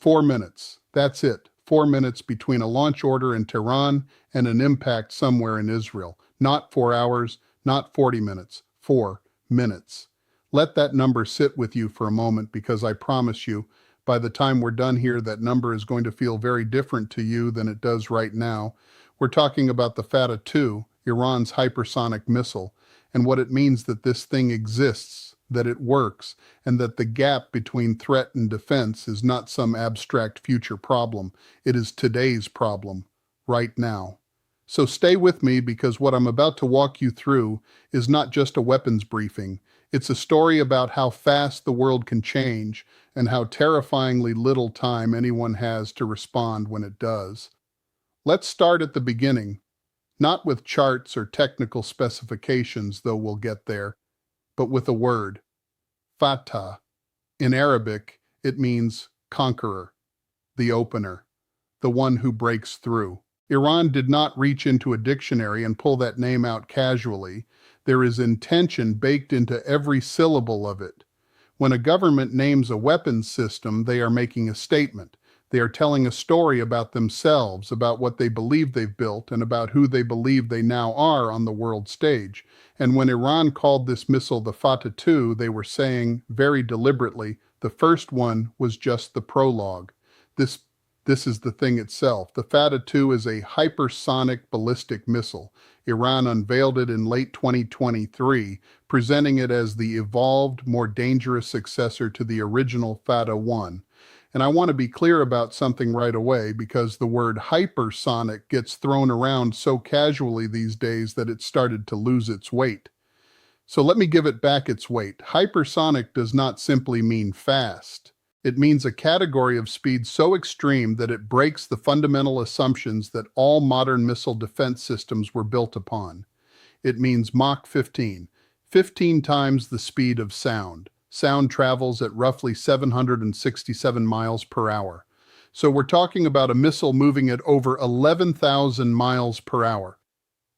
4 minutes. That's it. 4 minutes between a launch order in Tehran and an impact somewhere in Israel. Not 4 hours, not 40 minutes. 4 minutes. Let that number sit with you for a moment, because I promise you, by the time we're done here, that number is going to feel very different to you than it does right now. We're talking about the Fattah-2, Iran's hypersonic missile, and what it means that this thing exists, that it works, and that the gap between threat and defense is not some abstract future problem. It is today's problem, right now. So stay with me, because what I'm about to walk you through is not just a weapons briefing. It's a story about how fast the world can change and how terrifyingly little time anyone has to respond when it does. Let's start at the beginning, not with charts or technical specifications, though we'll get there, but with a word: Fattah. In Arabic, it means conqueror, the opener, the one who breaks through. Iran did not reach into a dictionary and pull that name out casually. There is intention baked into every syllable of it. When a government names a weapons system, they are making a statement. They are telling a story about themselves, about what they believe they've built, and about who they believe they now are on the world stage. And when Iran called this missile the Fattah-2, they were saying, very deliberately, the first one was just the prologue. This is the thing itself. The Fattah-2 is a hypersonic ballistic missile. Iran unveiled it in late 2023, presenting it as the evolved, more dangerous successor to the original Fattah-1. And I want to be clear about something right away, because the word hypersonic gets thrown around so casually these days that it started to lose its weight. So let me give it back its weight. Hypersonic does not simply mean fast. It means a category of speed so extreme that it breaks the fundamental assumptions that all modern missile defense systems were built upon. It means Mach 15, 15 times the speed of sound. Sound travels at roughly 767 miles per hour. So we're talking about a missile moving at over 11,000 miles per hour.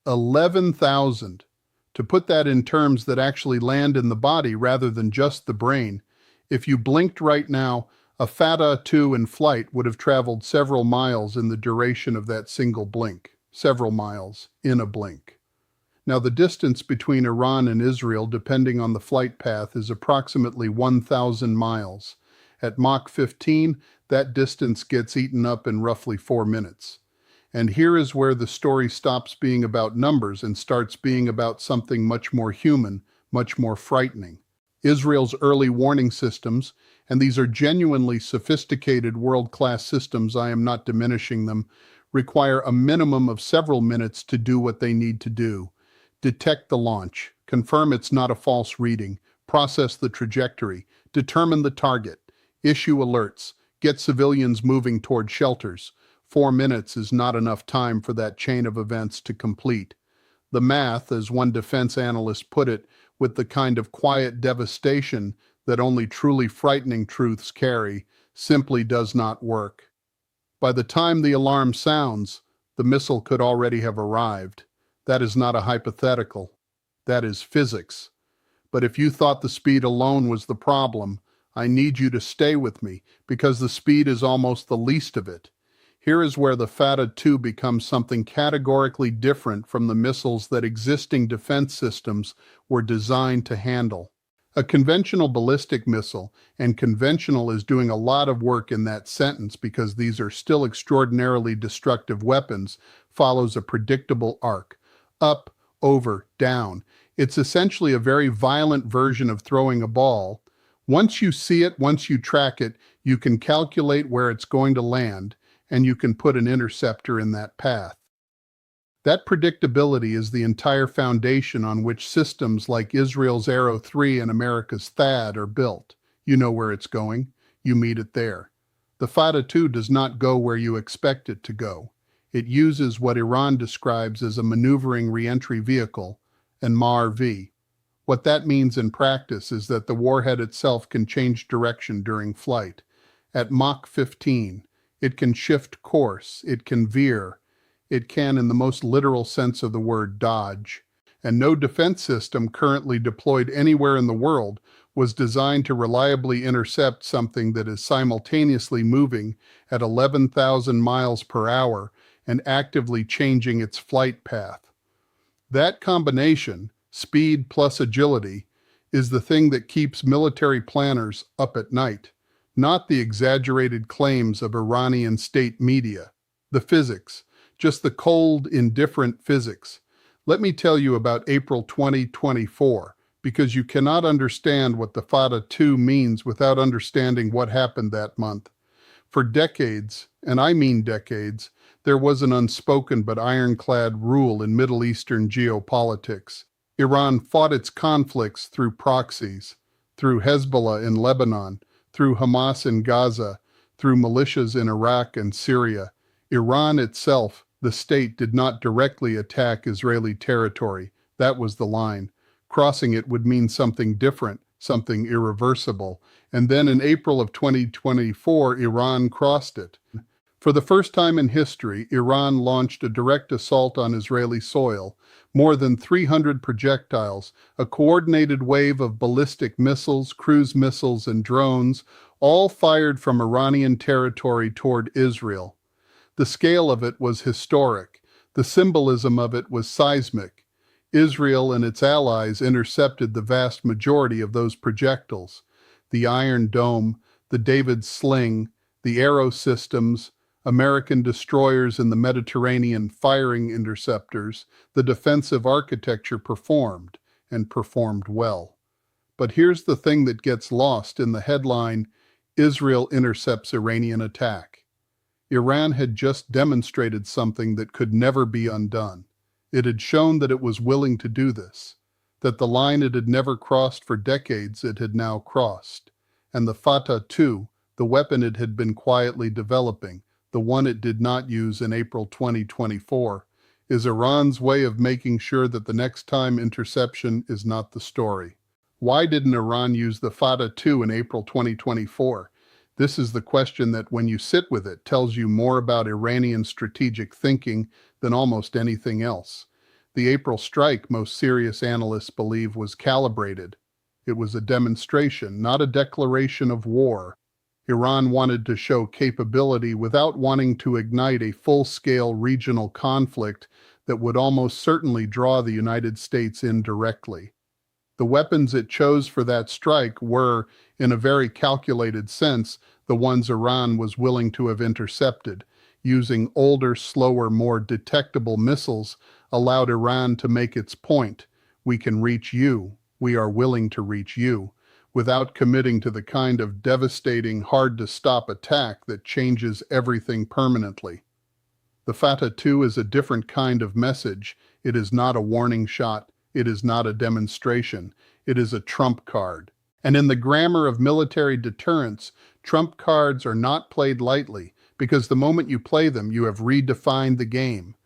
11,000. To put that in terms that actually land in the body rather than just the brain, if you blinked right now, a Fattah-2 in flight would have traveled several miles in the duration of that single blink. Several miles in a blink. Now, the distance between Iran and Israel, depending on the flight path, is approximately 1,000 miles. At Mach 15, that distance gets eaten up in roughly 4 minutes. And here is where the story stops being about numbers and starts being about something much more human, much more frightening. Israel's early warning systems, and these are genuinely sophisticated world-class systems, I am not diminishing them, require a minimum of several minutes to do what they need to do. Detect the launch, confirm it's not a false reading, process the trajectory, determine the target, issue alerts, get civilians moving toward shelters. 4 minutes is not enough time for that chain of events to complete. The math, as one defense analyst put it, with the kind of quiet devastation that only truly frightening truths carry, simply does not work. By the time the alarm sounds, the missile could already have arrived. That is not a hypothetical. That is physics. But if you thought the speed alone was the problem, I need you to stay with me, because the speed is almost the least of it. Here is where the Fattah-2 becomes something categorically different from the missiles that existing defense systems were designed to handle. A conventional ballistic missile, and conventional is doing a lot of work in that sentence because these are still extraordinarily destructive weapons, follows a predictable arc. Up, over, down. It's essentially a very violent version of throwing a ball. Once you see it, once you track it, you can calculate where it's going to land, and you can put an interceptor in that path. That predictability is the entire foundation on which systems like Israel's Arrow 3 and America's THAAD are built. You know where it's going. You meet it there. The Fattah-2 does not go where you expect it to go. It uses what Iran describes as a maneuvering reentry vehicle, an MAR-V. What that means in practice is that the warhead itself can change direction during flight. At Mach 15, it can shift course, it can veer, it can, in the most literal sense of the word, dodge. And no defense system currently deployed anywhere in the world was designed to reliably intercept something that is simultaneously moving at 11,000 miles per hour and actively changing its flight path. That combination, speed plus agility, is the thing that keeps military planners up at night, not the exaggerated claims of Iranian state media. The physics, just the cold, indifferent physics. Let me tell you about April 2024, because you cannot understand what the Fattah-2 means without understanding what happened that month. For decades, and I mean decades, there was an unspoken but ironclad rule in Middle Eastern geopolitics. Iran fought its conflicts through proxies, through Hezbollah in Lebanon, through Hamas in Gaza, through militias in Iraq and Syria. Iran itself, the state, did not directly attack Israeli territory. That was the line. Crossing it would mean something different, something irreversible. And then in April of 2024, Iran crossed it. For the first time in history, Iran launched a direct assault on Israeli soil. More than 300 projectiles, a coordinated wave of ballistic missiles, cruise missiles, and drones, all fired from Iranian territory toward Israel. The scale of it was historic. The symbolism of it was seismic. Israel and its allies intercepted the vast majority of those projectiles. The Iron Dome, the David Sling, the Arrow systems, American destroyers in the Mediterranean firing interceptors, the defensive architecture performed, and performed well. But here's the thing that gets lost in the headline, Israel intercepts Iranian attack. Iran had just demonstrated something that could never be undone. It had shown that it was willing to do this, that the line it had never crossed for decades it had now crossed. And the Fattah-2, the weapon it had been quietly developing, the one it did not use in April 2024, is Iran's way of making sure that the next time interception is not the story. Why didn't Iran use the Fattah-2 in April 2024? This is the question that, when you sit with it, tells you more about Iranian strategic thinking than almost anything else. The April strike, most serious analysts believe, was calibrated. It was a demonstration, not a declaration of war. Iran wanted to show capability without wanting to ignite a full-scale regional conflict that would almost certainly draw the United States in directly. The weapons it chose for that strike were, in a very calculated sense, the ones Iran was willing to have intercepted. Using older, slower, more detectable missiles allowed Iran to make its point. We can reach you. We are willing to reach you, without committing to the kind of devastating, hard-to-stop attack that changes everything permanently. The Fattah-2 is a different kind of message. It is not a warning shot. It is not a demonstration. It is a trump card. And in the grammar of military deterrence, trump cards are not played lightly, because the moment you play them, you have redefined the game.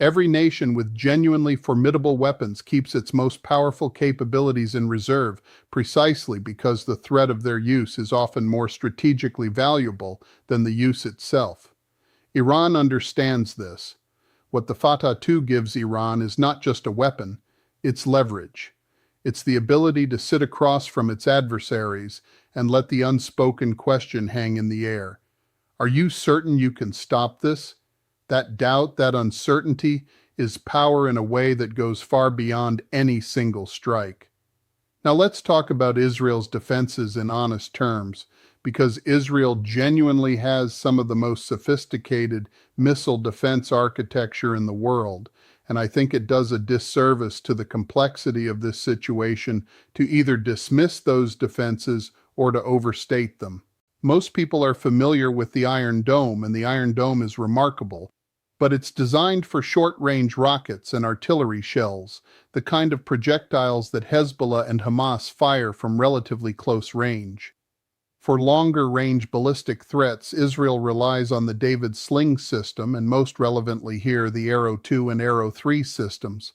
Every nation with genuinely formidable weapons keeps its most powerful capabilities in reserve precisely because the threat of their use is often more strategically valuable than the use itself. Iran understands this. What the Fattah-2 gives Iran is not just a weapon, it's leverage. It's the ability to sit across from its adversaries and let the unspoken question hang in the air. Are you certain you can stop this? That doubt, that uncertainty, is power in a way that goes far beyond any single strike. Now let's talk about Israel's defenses in honest terms, because Israel genuinely has some of the most sophisticated missile defense architecture in the world, and I think it does a disservice to the complexity of this situation to either dismiss those defenses or to overstate them. Most people are familiar with the Iron Dome, and the Iron Dome is remarkable, but it's designed for short-range rockets and artillery shells, the kind of projectiles that Hezbollah and Hamas fire from relatively close range. For longer-range ballistic threats, Israel relies on the David Sling system, and most relevantly here, the Arrow 2 and Arrow 3 systems.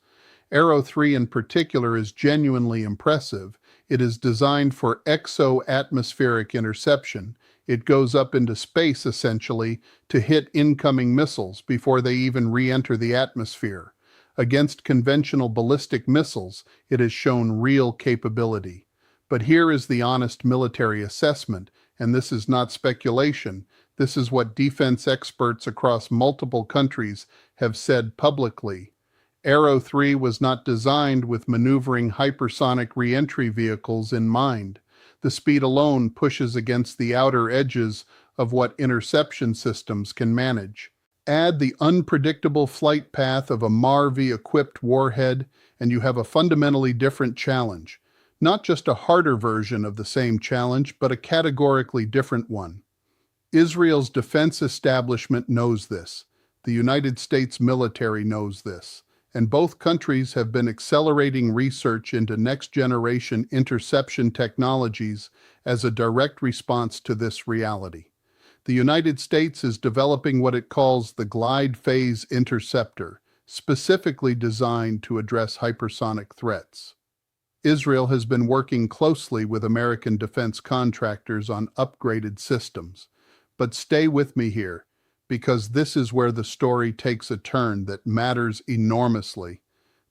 Arrow 3 in particular is genuinely impressive. It is designed for exo-atmospheric interception. It goes up into space, essentially, to hit incoming missiles before they even re-enter the atmosphere. Against conventional ballistic missiles, it has shown real capability. But here is the honest military assessment, and this is not speculation. This is what defense experts across multiple countries have said publicly. Arrow 3 was not designed with maneuvering hypersonic re-entry vehicles in mind. The speed alone pushes against the outer edges of what interception systems can manage. Add the unpredictable flight path of a MARV-equipped warhead, and you have a fundamentally different challenge. Not just a harder version of the same challenge, but a categorically different one. Israel's defense establishment knows this. The United States military knows this. And both countries have been accelerating research into next-generation interception technologies as a direct response to this reality. The United States is developing what it calls the Glide Phase Interceptor, specifically designed to address hypersonic threats. Israel has been working closely with American defense contractors on upgraded systems. But stay with me here, because this is where the story takes a turn that matters enormously.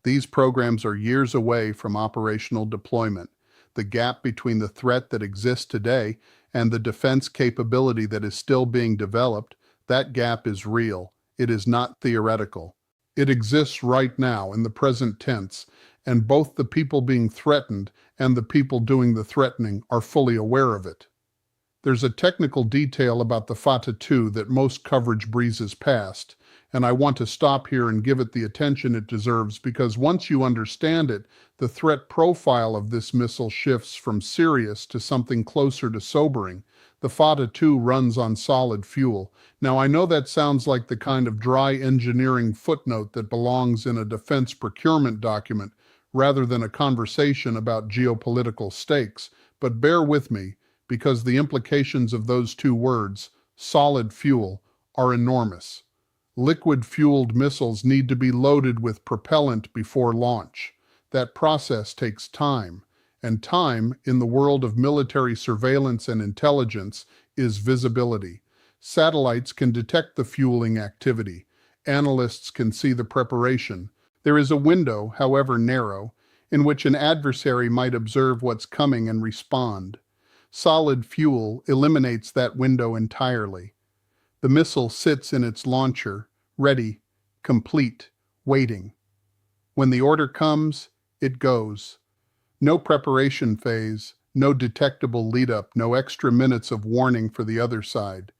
These programs are years away from operational deployment. The gap between the threat that exists today and the defense capability that is still being developed, that gap is real. It is not theoretical. It exists right now in the present tense, and both the people being threatened and the people doing the threatening are fully aware of it. There's a technical detail about the Fattah-2 that most coverage breezes past, and I want to stop here and give it the attention it deserves because once you understand it, the threat profile of this missile shifts from serious to something closer to sobering. The Fattah-2 runs on solid fuel. Now, I know that sounds like the kind of dry engineering footnote that belongs in a defense procurement document rather than a conversation about geopolitical stakes, but bear with me, because the implications of those two words, solid fuel, are enormous. Liquid-fueled missiles need to be loaded with propellant before launch. That process takes time, and time, in the world of military surveillance and intelligence, is visibility. Satellites can detect the fueling activity. Analysts can see the preparation. There is a window, however narrow, in which an adversary might observe what's coming and respond. Solid fuel eliminates that window entirely. The missile sits in its launcher, ready, complete, waiting. When the order comes, it goes. No preparation phase, no detectable lead-up, no extra minutes of warning for the other side.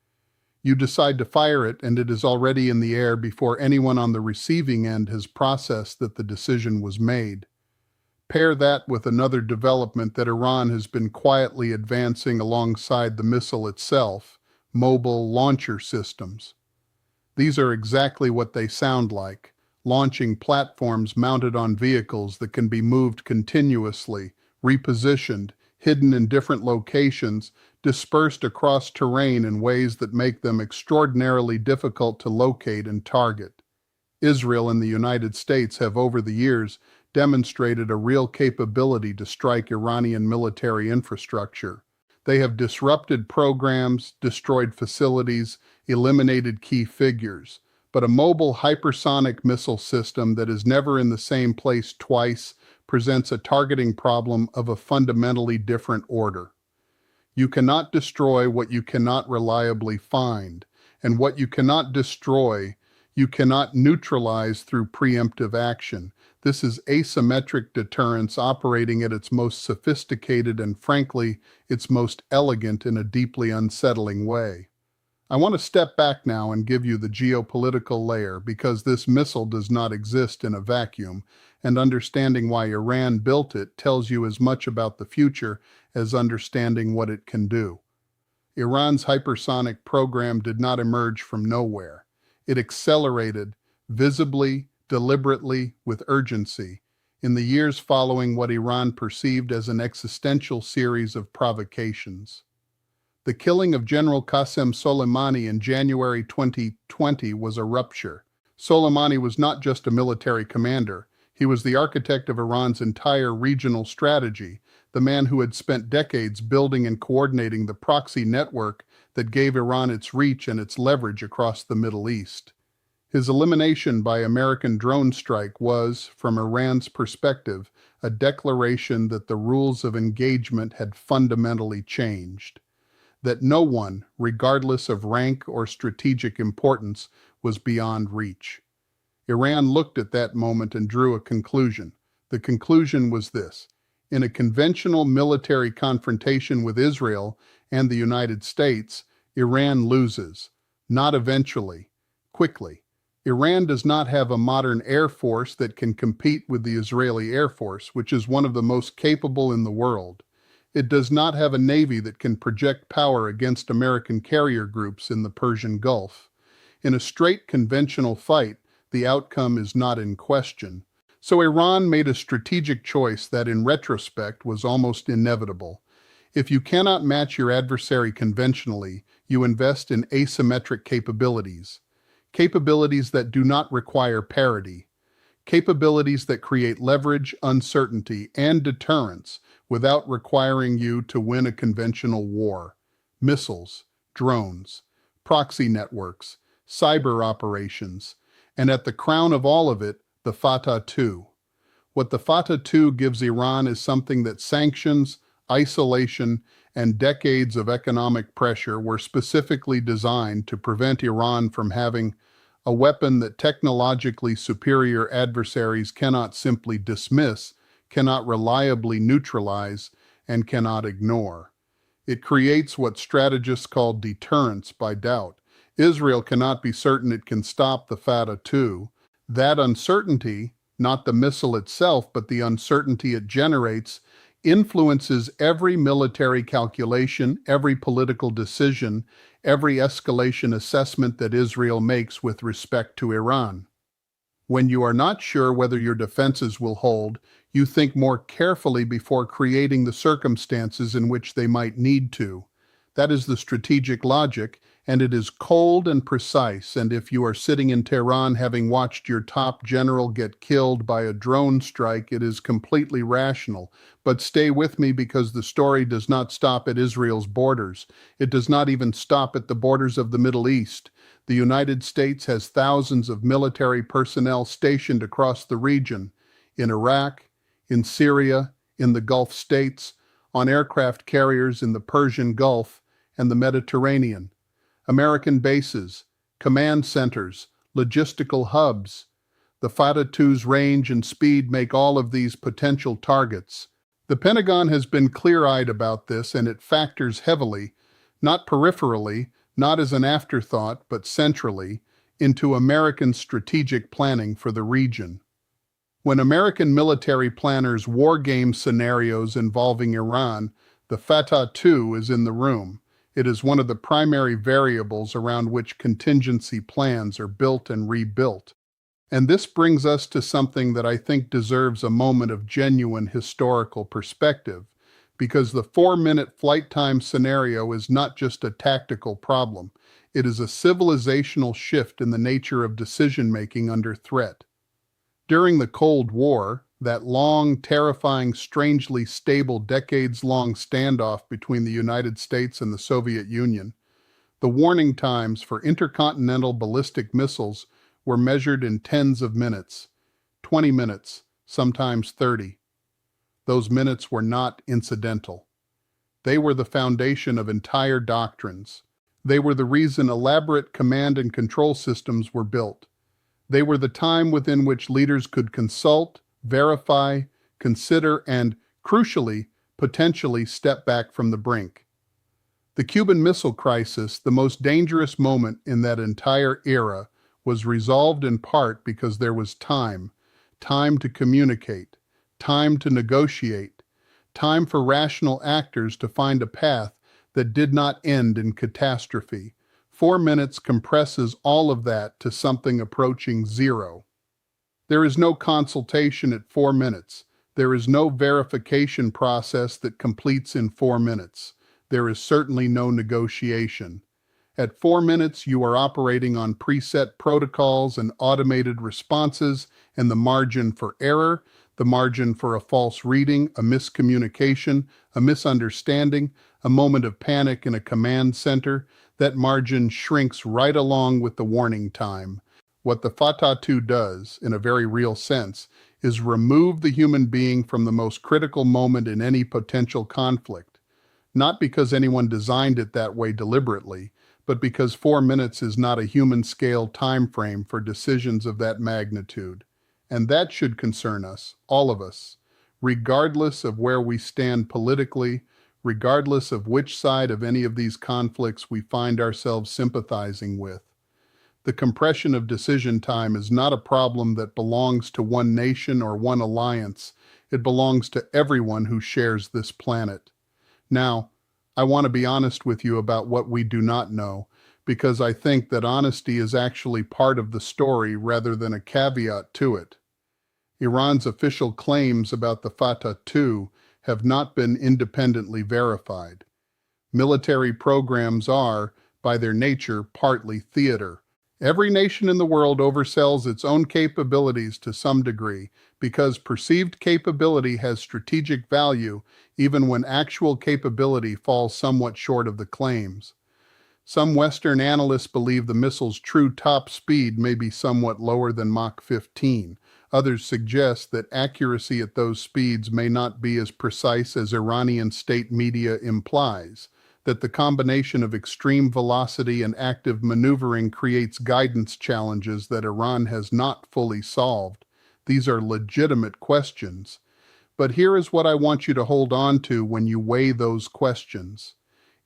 You decide to fire it, and it is already in the air before anyone on the receiving end has processed that the decision was made. Pair that with another development that Iran has been quietly advancing alongside the missile itself, mobile launcher systems. These are exactly what they sound like, launching platforms mounted on vehicles that can be moved continuously, repositioned, hidden in different locations, dispersed across terrain in ways that make them extraordinarily difficult to locate and target. Israel and the United States have over the years demonstrated a real capability to strike Iranian military infrastructure. They have disrupted programs, destroyed facilities, eliminated key figures. But a mobile hypersonic missile system that is never in the same place twice presents a targeting problem of a fundamentally different order. You cannot destroy what you cannot reliably find, and what you cannot destroy, you cannot neutralize through preemptive action. This is asymmetric deterrence operating at its most sophisticated and, frankly, its most elegant in a deeply unsettling way. I want to step back now and give you the geopolitical layer because this missile does not exist in a vacuum, and understanding why Iran built it tells you as much about the future as understanding what it can do. Iran's hypersonic program did not emerge from nowhere. It accelerated, visibly, deliberately, with urgency, in the years following what Iran perceived as an existential series of provocations. The killing of General Qasem Soleimani in January 2020 was a rupture. Soleimani was not just a military commander. He was the architect of Iran's entire regional strategy, the man who had spent decades building and coordinating the proxy network that gave Iran its reach and its leverage across the Middle East. His elimination by American drone strike was, from Iran's perspective, a declaration that the rules of engagement had fundamentally changed, that no one, regardless of rank or strategic importance, was beyond reach. Iran looked at that moment and drew a conclusion. The conclusion was this: in a conventional military confrontation with Israel and the United States, Iran loses, not eventually, quickly. Iran does not have a modern air force that can compete with the Israeli Air Force, which is one of the most capable in the world. It does not have a navy that can project power against American carrier groups in the Persian Gulf. In a straight conventional fight, the outcome is not in question. So Iran made a strategic choice that in retrospect was almost inevitable. If you cannot match your adversary conventionally, you invest in asymmetric capabilities. Capabilities that do not require parity. Capabilities that create leverage, uncertainty, and deterrence without requiring you to win a conventional war. Missiles, drones, proxy networks, cyber operations, and at the crown of all of it, the Fattah-2. What the Fattah-2 gives Iran is something that sanctions, isolation, and decades of economic pressure were specifically designed to prevent Iran from having, a weapon that technologically superior adversaries cannot simply dismiss, cannot reliably neutralize, and cannot ignore. It creates what strategists call deterrence by doubt. Israel cannot be certain it can stop the Fattah-2. That uncertainty, not the missile itself, but the uncertainty it generates, influences every military calculation, every political decision, every escalation assessment that Israel makes with respect to Iran. When you are not sure whether your defenses will hold, you think more carefully before creating the circumstances in which they might need to. That is the strategic logic, and it is cold and precise, and if you are sitting in Tehran having watched your top general get killed by a drone strike, it is completely rational. But stay with me, because the story does not stop at Israel's borders. It does not even stop at the borders of the Middle East. The United States has thousands of military personnel stationed across the region, in Iraq, in Syria, in the Gulf states, on aircraft carriers in the Persian Gulf and the Mediterranean. American bases, command centers, logistical hubs. The Fattah-2's range and speed make all of these potential targets. The Pentagon has been clear-eyed about this, and it factors heavily, not peripherally, not as an afterthought, but centrally, into American strategic planning for the region. When American military planners wargame scenarios involving Iran, the Fattah-2 is in the room. It is one of the primary variables around which contingency plans are built and rebuilt. And this brings us to something that I think deserves a moment of genuine historical perspective, because the 4-minute flight time scenario is not just a tactical problem. It is a civilizational shift in the nature of decision-making under threat. During the Cold War, that long, terrifying, strangely stable, decades-long standoff between the United States and the Soviet Union, the warning times for intercontinental ballistic missiles were measured in tens of minutes, 20 minutes, sometimes 30. Those minutes were not incidental. They were the foundation of entire doctrines. They were the reason elaborate command and control systems were built. They were the time within which leaders could consult, verify, consider, and, crucially, potentially step back from the brink. The Cuban Missile Crisis, the most dangerous moment in that entire era, was resolved in part because there was time to communicate, time to negotiate, time for rational actors to find a path that did not end in catastrophe. 4 minutes compresses all of that to something approaching zero. There is no consultation at 4 minutes. There is no verification process that completes in 4 minutes. There is certainly no negotiation. At 4 minutes, you are operating on preset protocols and automated responses, and the margin for error, the margin for a false reading, a miscommunication, a misunderstanding, a moment of panic in a command center, that margin shrinks right along with the warning time. What the Fattah-2 does, in a very real sense, is remove the human being from the most critical moment in any potential conflict, not because anyone designed it that way deliberately, but because 4 minutes is not a human-scale time frame for decisions of that magnitude. And that should concern us, all of us, regardless of where we stand politically, regardless of which side of any of these conflicts we find ourselves sympathizing with. The compression of decision time is not a problem that belongs to one nation or one alliance. It belongs to everyone who shares this planet. Now, I want to be honest with you about what we do not know, because I think that honesty is actually part of the story rather than a caveat to it. Iran's official claims about the Fattah-2 have not been independently verified. Military programs are, by their nature, partly theater. Every nation in the world oversells its own capabilities to some degree because perceived capability has strategic value even when actual capability falls somewhat short of the claims. Some Western analysts believe the missile's true top speed may be somewhat lower than Mach 15. Others suggest that accuracy at those speeds may not be as precise as Iranian state media implies, that the combination of extreme velocity and active maneuvering creates guidance challenges that Iran has not fully solved. These are legitimate questions. But here is what I want you to hold on to when you weigh those questions.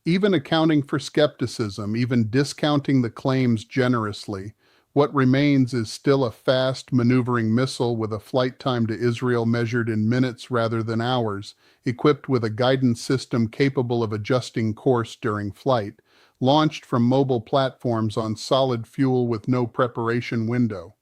Even accounting for skepticism, even discounting the claims generously, what remains is still a fast maneuvering missile with a flight time to Israel measured in minutes rather than hours, equipped with a guidance system capable of adjusting course during flight, launched from mobile platforms on solid fuel with no preparation window.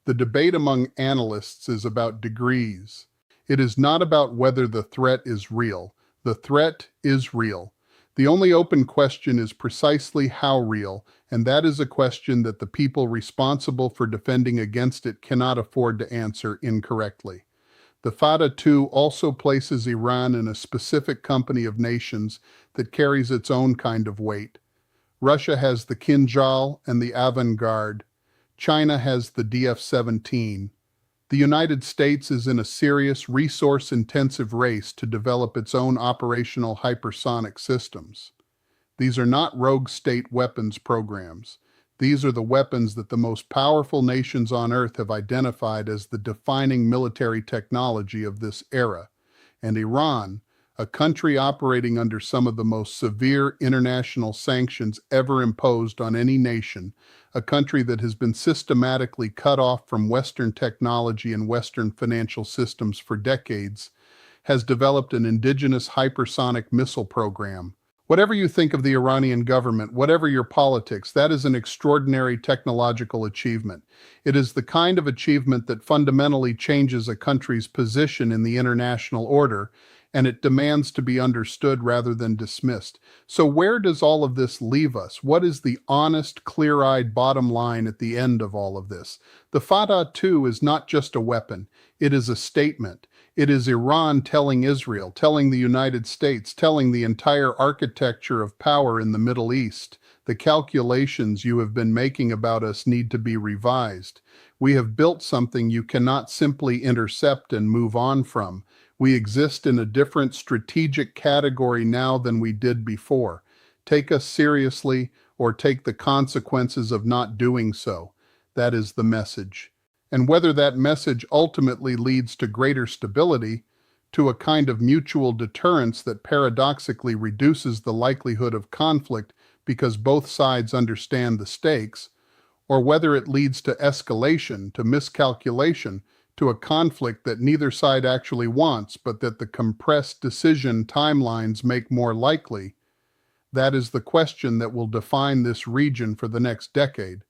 The debate among analysts is about degrees. It is not about whether the threat is real. The threat is real. The only open question is precisely how real, and that is a question that the people responsible for defending against it cannot afford to answer incorrectly. The Fattah-2 also places Iran in a specific company of nations that carries its own kind of weight. Russia has the Kinjal and the Avangard. China has the DF-17. The United States is in a serious, resource-intensive race to develop its own operational hypersonic systems. These are not rogue state weapons programs. These are the weapons that the most powerful nations on Earth have identified as the defining military technology of this era. And Iran, a country operating under some of the most severe international sanctions ever imposed on any nation, a country that has been systematically cut off from Western technology and Western financial systems for decades, has developed an indigenous hypersonic missile program. Whatever you think of the Iranian government, whatever your politics, that is an extraordinary technological achievement. It is the kind of achievement that fundamentally changes a country's position in the international order, and it demands to be understood rather than dismissed. So where does all of this leave us? What is the honest, clear-eyed bottom line at the end of all of this? The Fattah-2 is not just a weapon. It is a statement. It is Iran telling Israel, telling the United States, telling the entire architecture of power in the Middle East. The calculations you have been making about us need to be revised. We have built something you cannot simply intercept and move on from. We exist in a different strategic category now than we did before. Take us seriously or take the consequences of not doing so. That is the message. And whether that message ultimately leads to greater stability, to a kind of mutual deterrence that paradoxically reduces the likelihood of conflict because both sides understand the stakes, or whether it leads to escalation, to miscalculation, to a conflict that neither side actually wants, but that the compressed decision timelines make more likely, that is the question that will define this region for the next decade.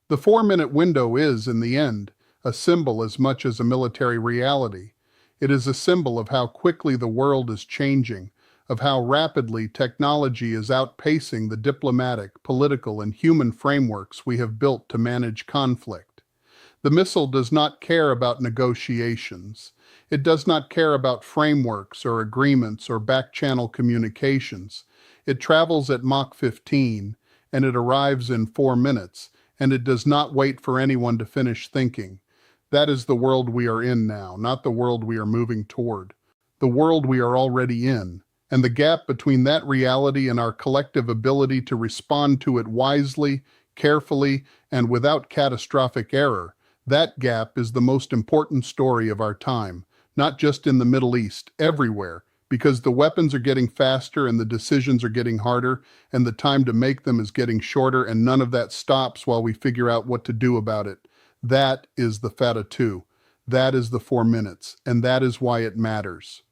The 4-minute window is, in the end, a symbol as much as a military reality. It is a symbol of how quickly the world is changing, of how rapidly technology is outpacing the diplomatic, political, and human frameworks we have built to manage conflict. The missile does not care about negotiations. It does not care about frameworks or agreements or back-channel communications. It travels at Mach 15, and it arrives in 4 minutes, and it does not wait for anyone to finish thinking. That is the world we are in now, not the world we are moving toward. The world we are already in, and the gap between that reality and our collective ability to respond to it wisely, carefully, and without catastrophic error, that gap is the most important story of our time, not just in the Middle East, everywhere, because the weapons are getting faster and the decisions are getting harder, and the time to make them is getting shorter, and none of that stops while we figure out what to do about it. That is the Fattah-2. That is the 4 minutes, and that is why it matters.